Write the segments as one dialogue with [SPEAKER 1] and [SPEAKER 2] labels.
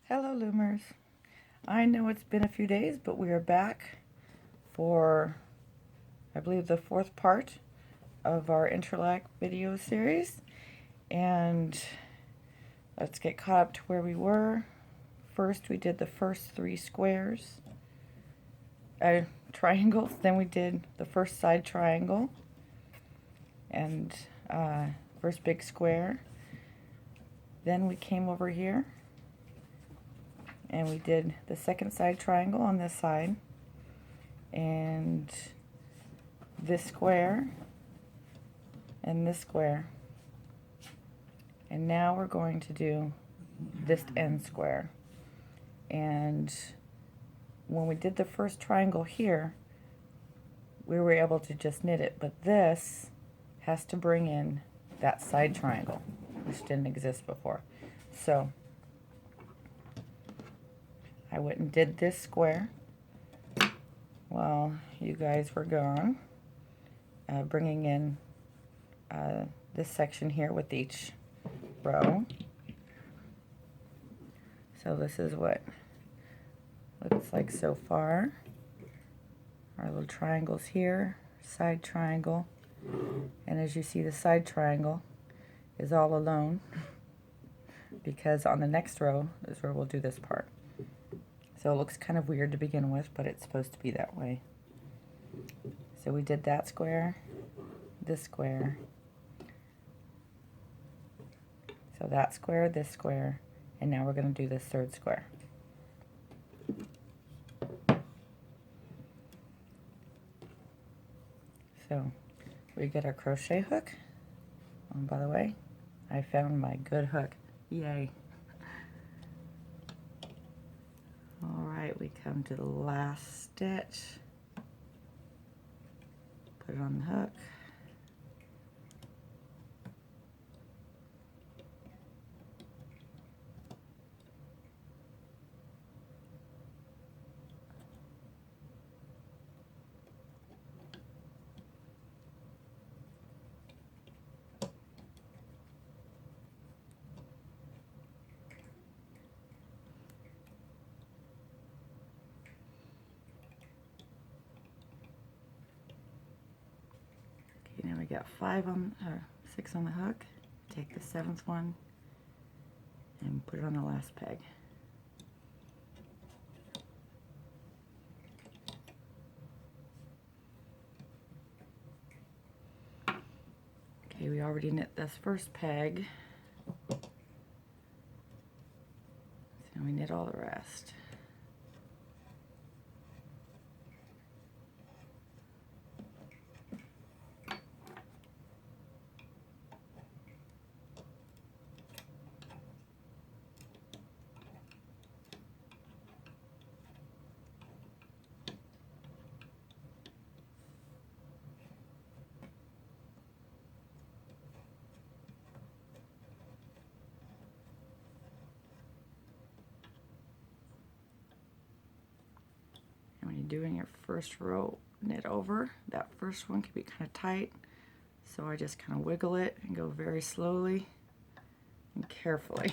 [SPEAKER 1] Hello, Loomers. I know it's been a few days, but we are back for, I believe, the fourth part of our Entrelac video series. And let's get caught up to where we were. First, we did the first three squares, triangles. Then we did the first side triangle and first big square. Then we came over here and we did the second side triangle on this side and this square and this square, and now we're going to do this end square. And when we did the first triangle here, we were able to just knit it, but this has to bring in that side triangle, which didn't exist before. So I went and did this square while you guys were gone, bringing in this section here with each row. So this is what it looks like so far. Our little triangles here, side triangle, and as you see, the side triangle is all alone because on the next row is where we'll do this part. So it looks kind of weird to begin with, but it's supposed to be that way. So we did that square, this square, so that square, this square, and now we're going to do this third square. So we get our crochet hook. And by the way, I found my good hook. Yay. Alright, we come to the last stitch. Put it on the hook. Okay, now we got 6 on the hook. Take the 7th one and put it on the last peg. Okay, we already knit this first peg, so we knit all the rest. And when you're doing your first row knit over, that first one can be kind of tight, so I just kind of wiggle it and go very slowly and carefully.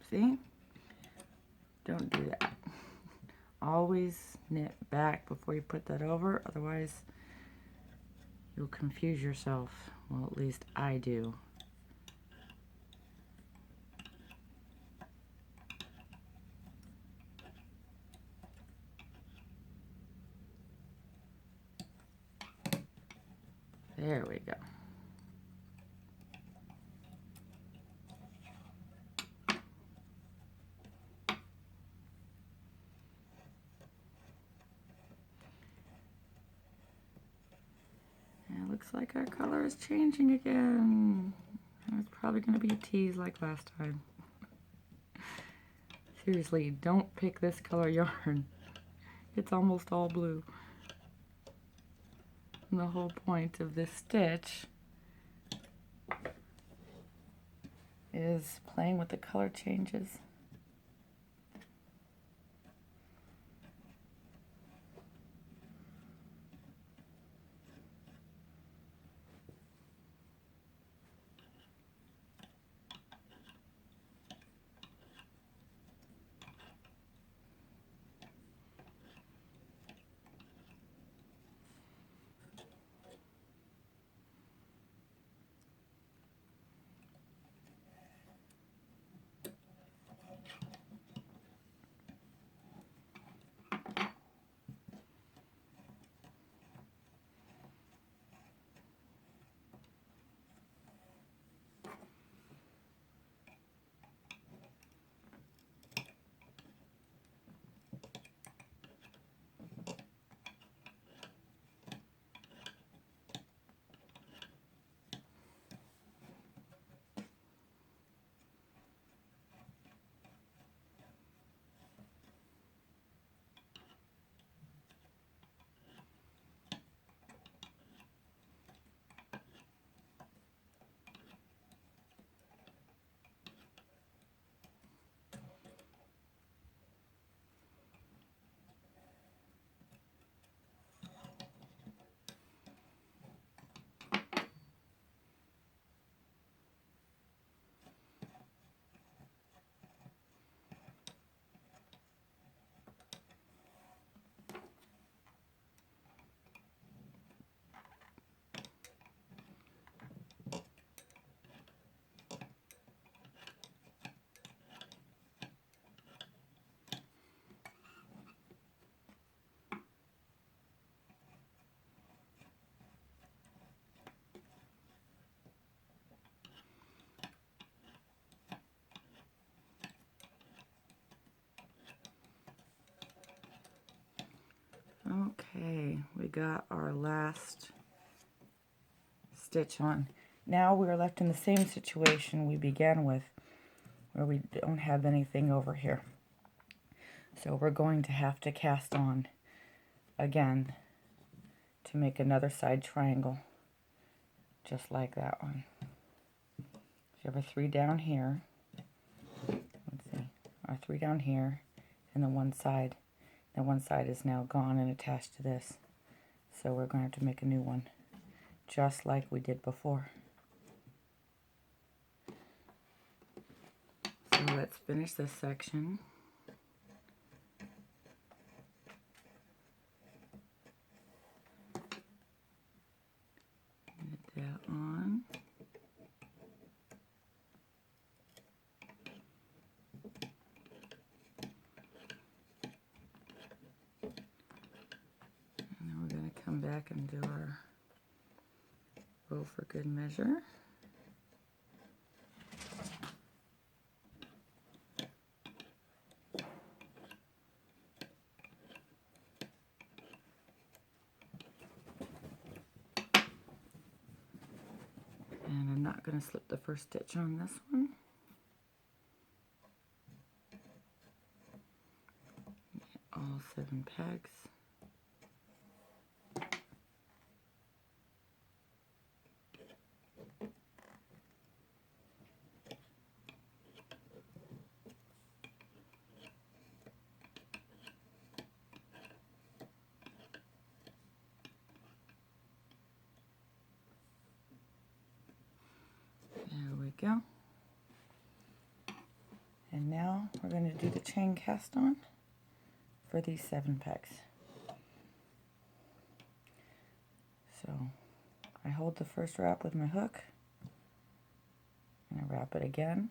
[SPEAKER 1] See? Don't do that. Always knit back before you put that over, otherwise you'll confuse yourself. Well, at least I do. There we go. And it looks like our color is changing again. It's probably going to be a tease like last time. Seriously, don't pick this color yarn. It's almost all blue. And the whole point of this stitch is playing with the color changes. Okay, we got our last stitch on. Now we are left in the same situation we began with, where we don't have anything over here. So we're going to have to cast on again to make another side triangle, just like that one. So you have a 3 down here. Let's see, our 3 down here, and then one side. And one side is now gone and attached to this. So we're going to have to make a new one, just like we did before. So let's finish this section. Knit that on. Come back and do our row for good measure. And I'm not going to slip the first stitch on this one. Get all 7 pegs. There we go. And now we're going to do the chain cast on for these 7 pegs. So I hold the first wrap with my hook, and I wrap it again,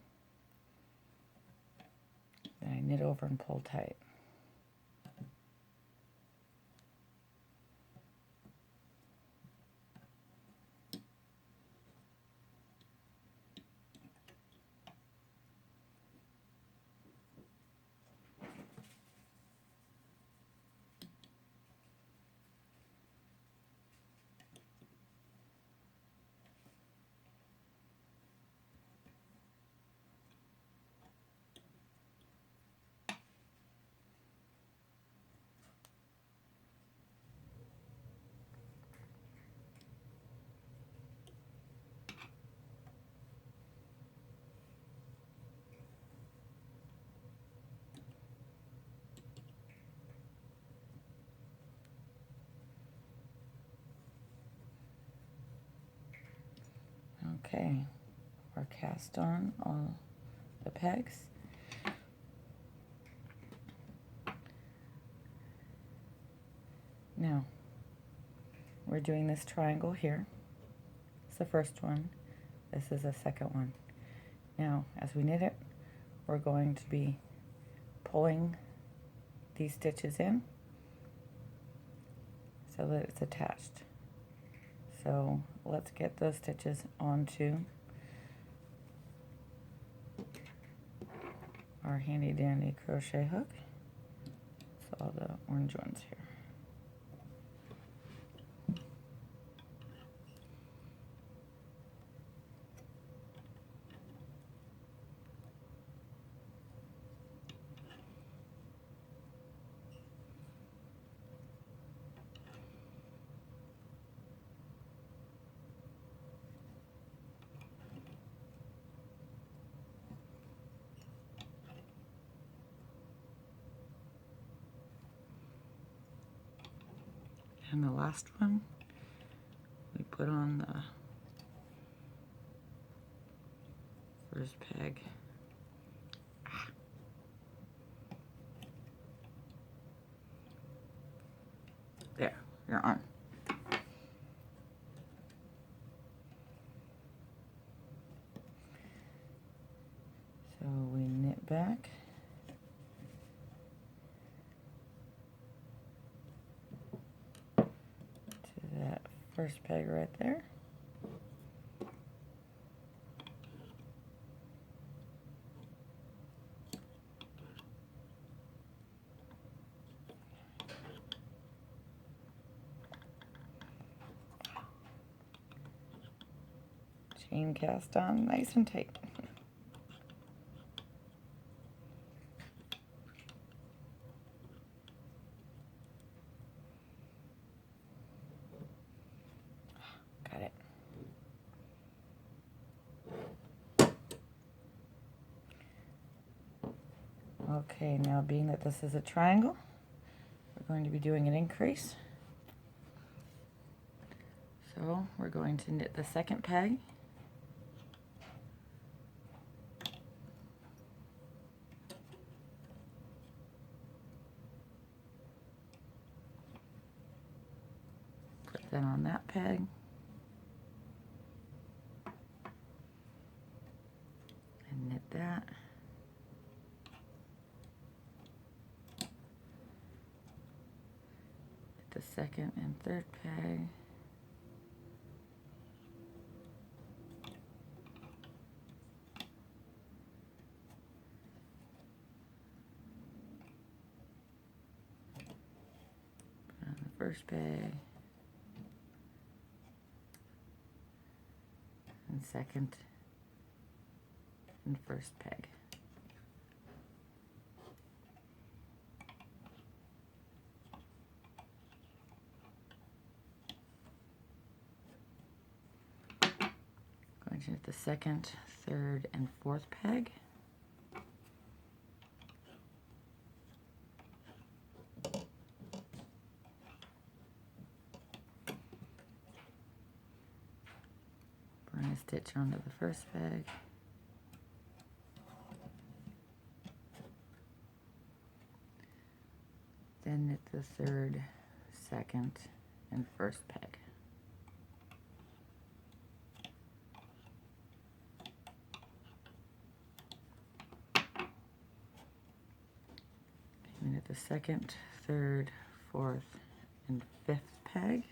[SPEAKER 1] then I knit over and pull tight. Okay, we're cast on all the pegs. Now, we're doing this triangle here. It's the first one. This is the second one. Now, as we knit it, we're going to be pulling these stitches in so that it's attached. So let's get those stitches onto our handy dandy crochet hook. So all the orange ones here. And the last one, we put on the first peg. There, you're on. So we knit back. That first peg right there. Chain cast on nice and tight. Got it. Okay, now being that this is a triangle, we're going to be doing an increase. So we're going to knit the second peg. Put that on that peg. And knit that. The second and third peg. Put on the first peg. And second and first peg. Going to knit the second, third, and fourth peg. Bring a stitch onto the first peg. Then knit the third, second, and first peg. Knit the second, third, fourth, and fifth peg.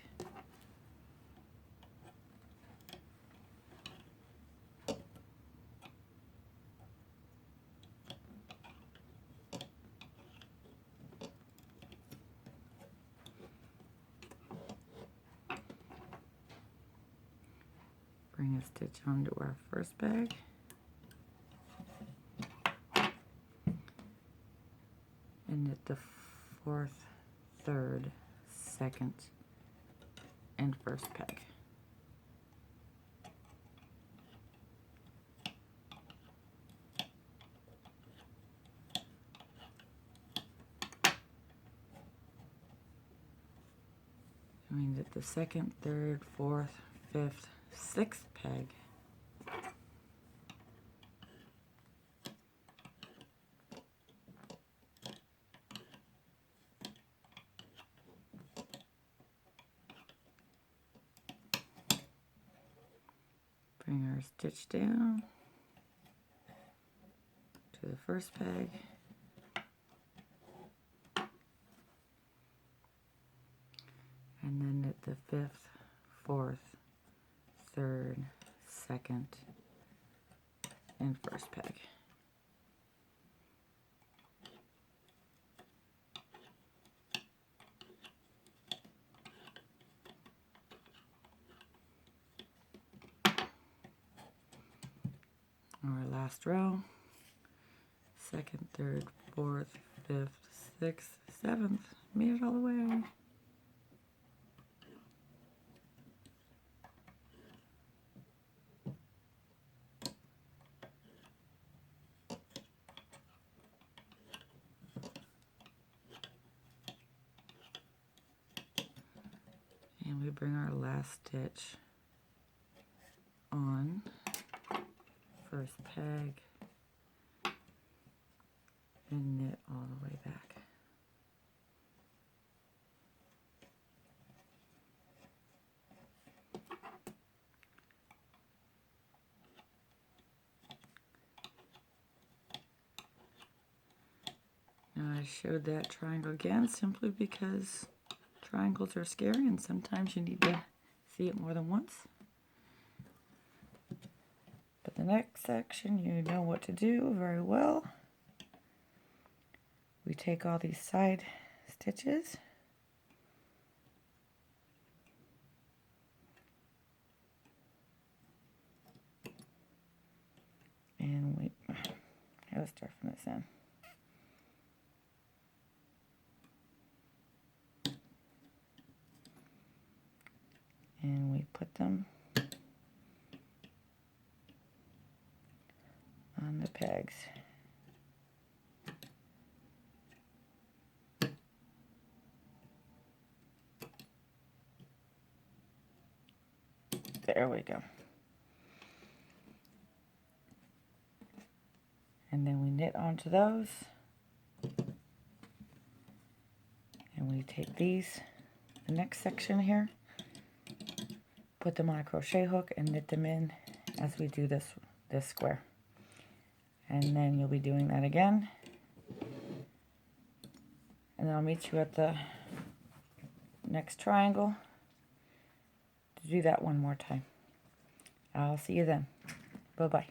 [SPEAKER 1] Bring a stitch onto our first peg. And knit the fourth, third, second, and first peg. And we knit the second, third, fourth, fifth, sixth peg. Bring our stitch down to the first peg. And then knit the fifth, fourth, third, second, and first peg. Our last row, second, third, fourth, fifth, sixth, seventh, made it all the way. And we bring our last stitch on, first peg, and knit all the way back. Now I showed that triangle again simply because triangles are scary and sometimes you need to see it more than once. But the next section, you know what to do very well. We take all these side stitches and we, let's start from this end. And we put them on the pegs. There we go. And then we knit onto those. And we take these, the next section here, put them on a crochet hook and knit them in as we do this square. And then you'll be doing that again. And then I'll meet you at the next triangle to do that one more time. I'll see you then. Bye-bye.